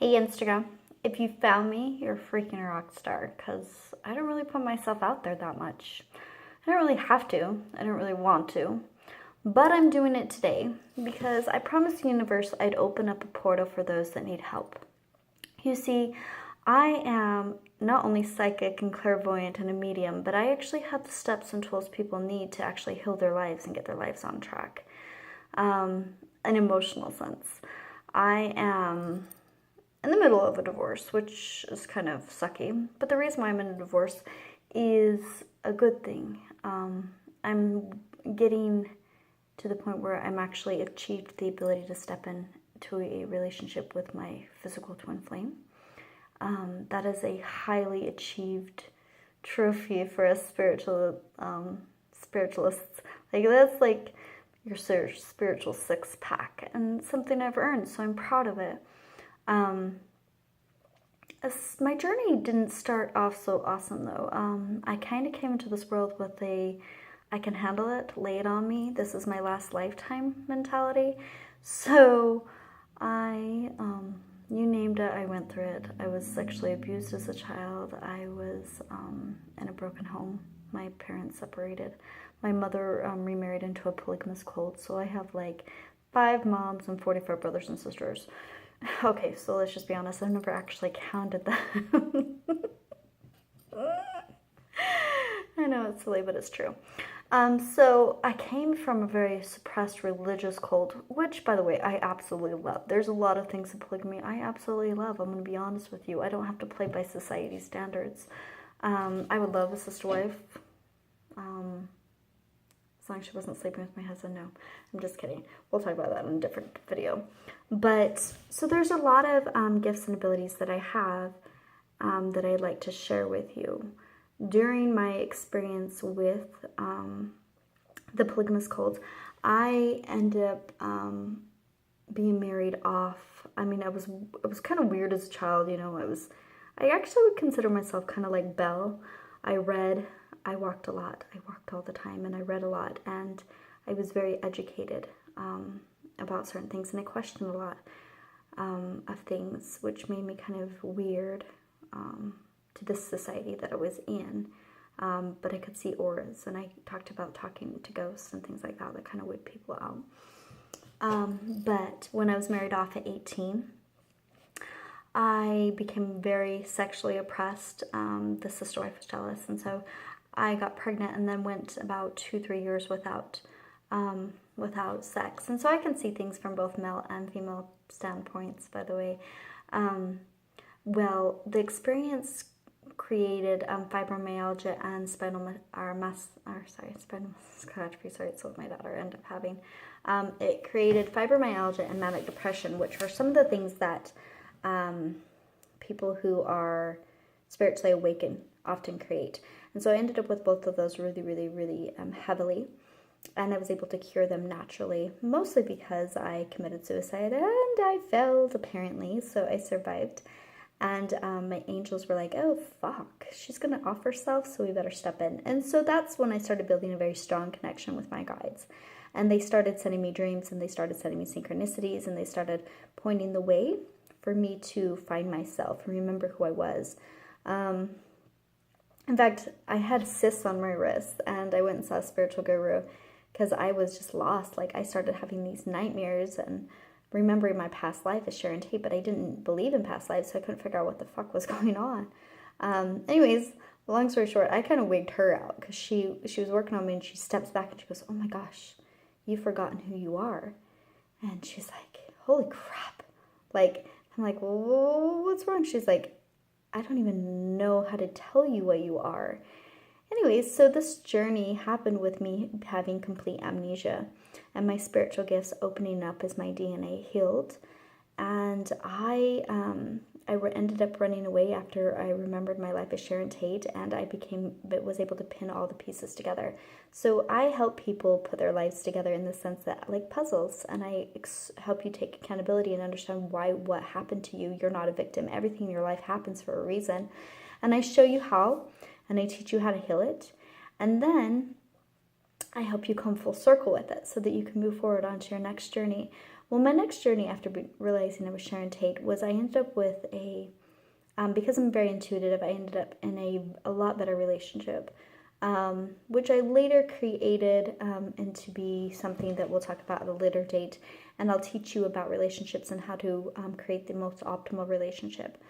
Hey Instagram, if you found me, you're a freaking rock star because I don't really put myself out there that much. I don't really have to, I don't really want to, but I'm doing it today because I promised the universe I'd open up a portal for those that need help. You see, I am not only psychic and clairvoyant and a medium, but I actually have the steps and tools people need to actually heal their lives and get their lives on track. An emotional sense. I am in the middle of a divorce, which is kind of sucky. But the reason why I'm in a divorce is a good thing. I'm getting to the point where I'm actually achieved the ability to step into a relationship with my physical twin flame. That is a highly achieved trophy for a spiritualist. Like that's like your spiritual six pack and something I've earned, so I'm proud of it. My journey didn't start off so awesome though. I kind of came into this world with I can handle it, lay it on me, this is my last lifetime mentality. So you named it, I went through it. I was sexually abused as a child. I was in a broken home. My parents separated. My mother remarried into a polygamous cult, so I have like 5 moms and 44 brothers and sisters. Okay, so let's just be honest, I've never actually counted that. I know it's silly, but it's true. So I came from a very suppressed religious cult, which, by the way, I absolutely love. There's a lot of things in polygamy I absolutely love. I'm going to be honest with you. I don't have to play by society's standards. I would love a sister wife. As long as she wasn't sleeping with my husband, no. I'm just kidding. We'll talk about that in a different video. But, so there's a lot of gifts and abilities that I have that I'd like to share with you. During my experience with the polygamous cult, I ended up being married off. I mean, it was kind of weird as a child, you know. I actually would consider myself kind of like Belle. I read, I walked a lot. I walked all the time, and I read a lot, and I was very educated about certain things, and I questioned a lot of things, which made me kind of weird to this society that I was in. But I could see auras, and I talked about talking to ghosts and things like that that kind of weird people out. But when I was married off at 18, I became very sexually oppressed. The sister wife was jealous, and so I got pregnant and then went about 2-3 years without sex. And so I can see things from both male and female standpoints, by the way. Well, the experience created fibromyalgia and spinal muscular atrophy. Sorry, it's what my daughter ended up having. It created fibromyalgia and manic depression, which are some of the things that people who are spiritually awakened often create. And so I ended up with both of those really, really, really heavily. And I was able to cure them naturally, mostly because I committed suicide and I failed, apparently, so I survived. And my angels were like, oh, fuck, she's going to off herself, so we better step in. And so that's when I started building a very strong connection with my guides. And they started sending me dreams, and they started sending me synchronicities, and they started pointing the way for me to find myself and remember who I was. In fact, I had cysts on my wrists, and I went and saw a spiritual guru because I was just lost. Like, I started having these nightmares and remembering my past life as Sharon Tate, but I didn't believe in past lives, so I couldn't figure out what the fuck was going on. Anyways, long story short, I kind of wigged her out because she was working on me, and she steps back and she goes, oh my gosh, you've forgotten who you are. And she's like, holy crap. Like, I'm like, well, what's wrong? She's like, I don't even know how to tell you what you are. Anyways, so this journey happened with me having complete amnesia and my spiritual gifts opening up as my DNA healed. And I ended up running away after I remembered my life as Sharon Tate, and I was able to pin all the pieces together. So I help people put their lives together in the sense that, like puzzles, and I help you take accountability and understand what happened to you. You're not a victim. Everything in your life happens for a reason. And I show you how, and I teach you how to heal it. And then I help you come full circle with it so that you can move forward onto your next journey, Well, my next journey after realizing I was Sharon Tate was I ended up with because I'm very intuitive, I ended up in a lot better relationship, which I later created into be something that we'll talk about at a later date. And I'll teach you about relationships and how to create the most optimal relationship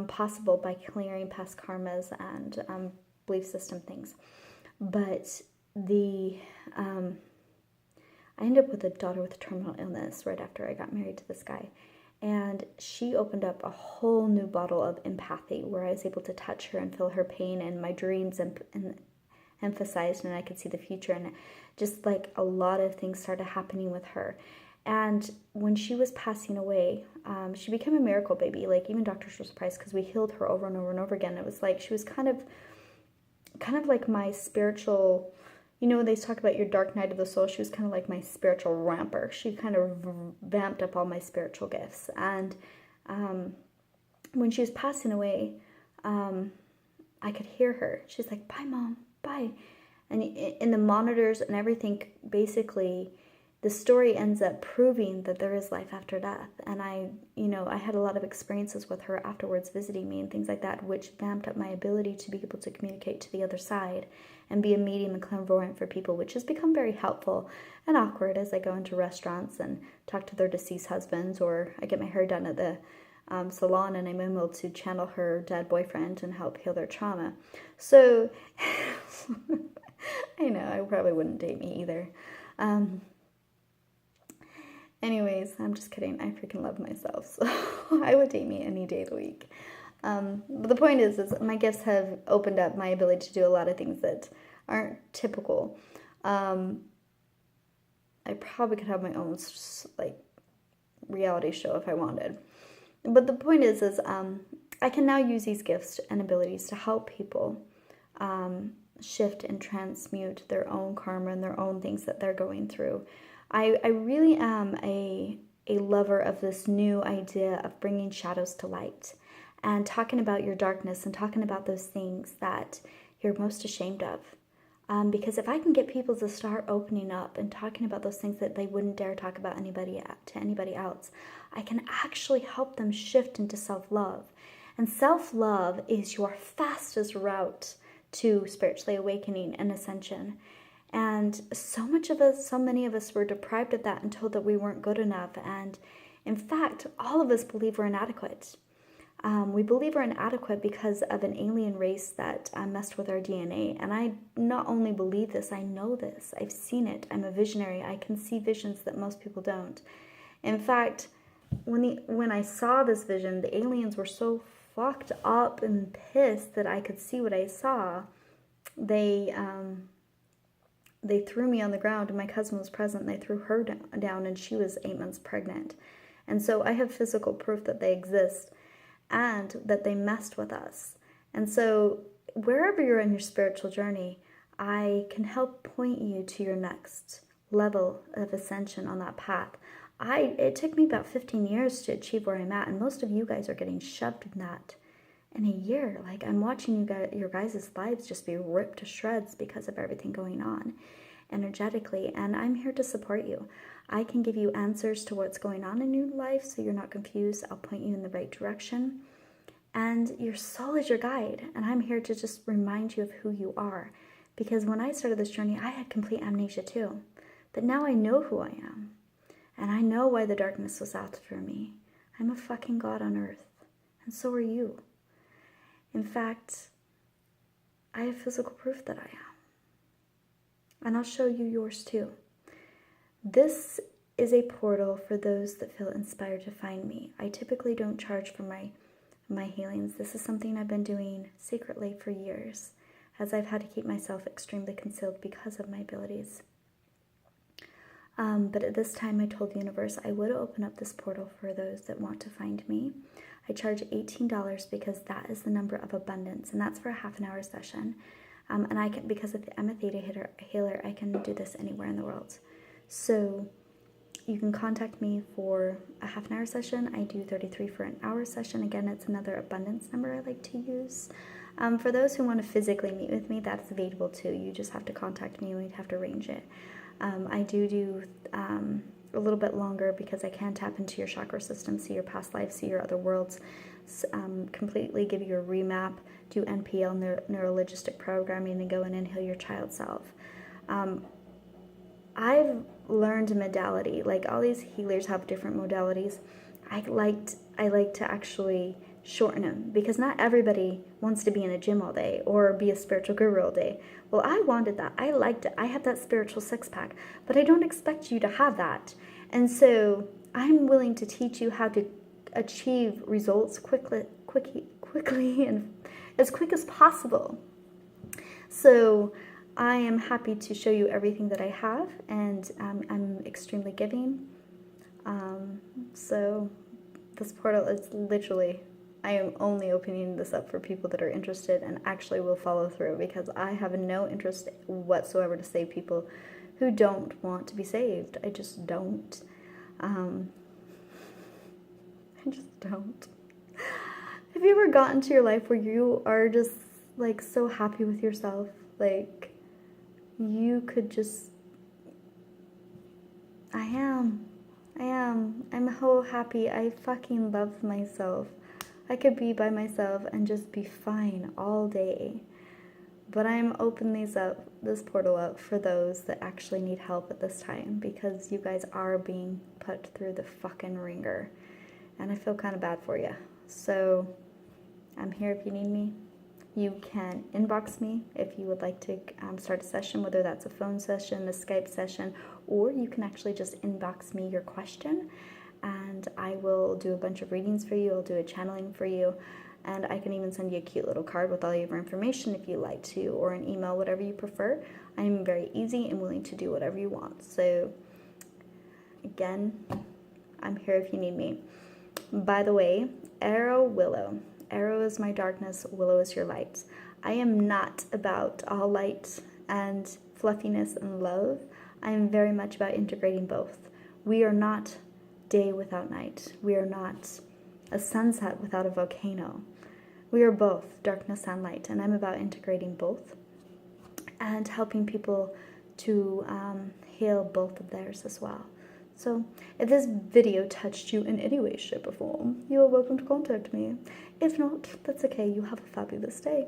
possible by clearing past karmas and belief system things. But I ended up with a daughter with terminal illness right after I got married to this guy. And she opened up a whole new bottle of empathy where I was able to touch her and feel her pain, and my dreams and emphasized, and I could see the future. And just like a lot of things started happening with her. And when she was passing away, she became a miracle baby. Like, even doctors were surprised because we healed her over and over and over again. It was like she was kind of like my spiritual, they talk about your dark night of the soul. She was kind of like my spiritual ramper. She kind of vamped up all my spiritual gifts. And when she was passing away, I could hear her. She's like, "Bye, Mom, bye." And in the monitors and everything, basically, the story ends up proving that there is life after death. And I had a lot of experiences with her afterwards visiting me and things like that, which vamped up my ability to be able to communicate to the other side and be a medium and clairvoyant for people, which has become very helpful and awkward as I go into restaurants and talk to their deceased husbands, or I get my hair done at the salon and I'm able to channel her dead boyfriend and help heal their trauma. So, I know, I probably wouldn't date me either. Anyways, I'm just kidding. I freaking love myself, so I would date me any day of the week. But the point is my gifts have opened up my ability to do a lot of things that aren't typical. I probably could have my own reality show if I wanted. But the point is I can now use these gifts and abilities to help people shift and transmute their own karma and their own things that they're going through. I really am a lover of this new idea of bringing shadows to light and talking about your darkness and talking about those things that you're most ashamed of. Because if I can get people to start opening up and talking about those things that they wouldn't dare talk about to anybody else, I can actually help them shift into self-love. And self-love is your fastest route to spiritually awakening and ascension. And so many of us were deprived of that and told that we weren't good enough. And in fact, all of us believe we're inadequate. We believe we're inadequate because of an alien race that messed with our DNA. And I not only believe this, I know this. I've seen it. I'm a visionary. I can see visions that most people don't. In fact, when I saw this vision, the aliens were so fucked up and pissed that I could see what I saw. They threw me on the ground, and my cousin was present, and they threw her down, and she was 8 months pregnant. And so I have physical proof that they exist and that they messed with us. And so wherever you're in your spiritual journey, I can help point you to your next level of ascension on that path. It took me about 15 years to achieve where I'm at, and most of you guys are getting shoved in that in a year. Like, I'm watching your guys' lives just be ripped to shreds because of everything going on energetically, and I'm here to support you. I can give you answers to what's going on in your life so you're not confused. I'll point you in the right direction, and your soul is your guide, and I'm here to just remind you of who you are, because when I started this journey, I had complete amnesia too, but now I know who I am, and I know why the darkness was out for me. I'm a fucking god on earth, and so are you. In fact, I have physical proof that I am. And I'll show you yours too. This is a portal for those that feel inspired to find me. I typically don't charge for my healings. This is something I've been doing secretly for years, as I've had to keep myself extremely concealed because of my abilities. But at this time, I told the universe I would open up this portal for those that want to find me. I charge $18 because that is the number of abundance, and that's for a half-an-hour session. And because I'm a Theta healer, I can do this anywhere in the world. So you can contact me for a half-an-hour session. I do 33 for an hour session. Again, it's another abundance number I like to use. For those who want to physically meet with me, that's available too. You just have to contact me and we'd have to arrange it. I do a little bit longer because I can tap into your chakra system, see your past life, see your other worlds, completely give you a remap, do NPL, neurologistic programming, and go in and heal your child self. I've learned modality. Like, all these healers have different modalities. I like to actually shorten them, because not everybody wants to be in a gym all day or be a spiritual guru all day. Well, I wanted that. I liked it. I have that spiritual six-pack, but I don't expect you to have that. And so I'm willing to teach you how to achieve results quickly and as quick as possible. So I am happy to show you everything that I have, and I'm extremely giving. So this portal is literally, I am only opening this up for people that are interested and actually will follow through, because I have no interest whatsoever to save people who don't want to be saved. I just don't. I just don't. Have you ever gotten to your life where you are just like so happy with yourself? Like, you could just, I am. I'm so happy. I fucking love myself. I could be by myself and just be fine all day. But I'm opening this portal up for those that actually need help at this time, because you guys are being put through the fucking ringer. And I feel kind of bad for you. So I'm here if you need me. You can inbox me if you would like to start a session, whether that's a phone session, a Skype session, or you can actually just inbox me your question, and I will do a bunch of readings for you. I'll do a channeling for you, and I can even send you a cute little card with all your information if you like to, or an email, whatever you prefer. I'm very easy and willing to do whatever you want. So again, I'm here if you need me. By the way, Arrow, Willow. Arrow is my darkness, Willow is your light. I am not about all light and fluffiness and love. I am very much about integrating both. We are not day without night. We are not a sunset without a volcano. We are both darkness and light, and I'm about integrating both and helping people to heal both of theirs as well. So if this video touched you in any way, shape, or form, you are welcome to contact me. If not, that's okay. You have a fabulous day.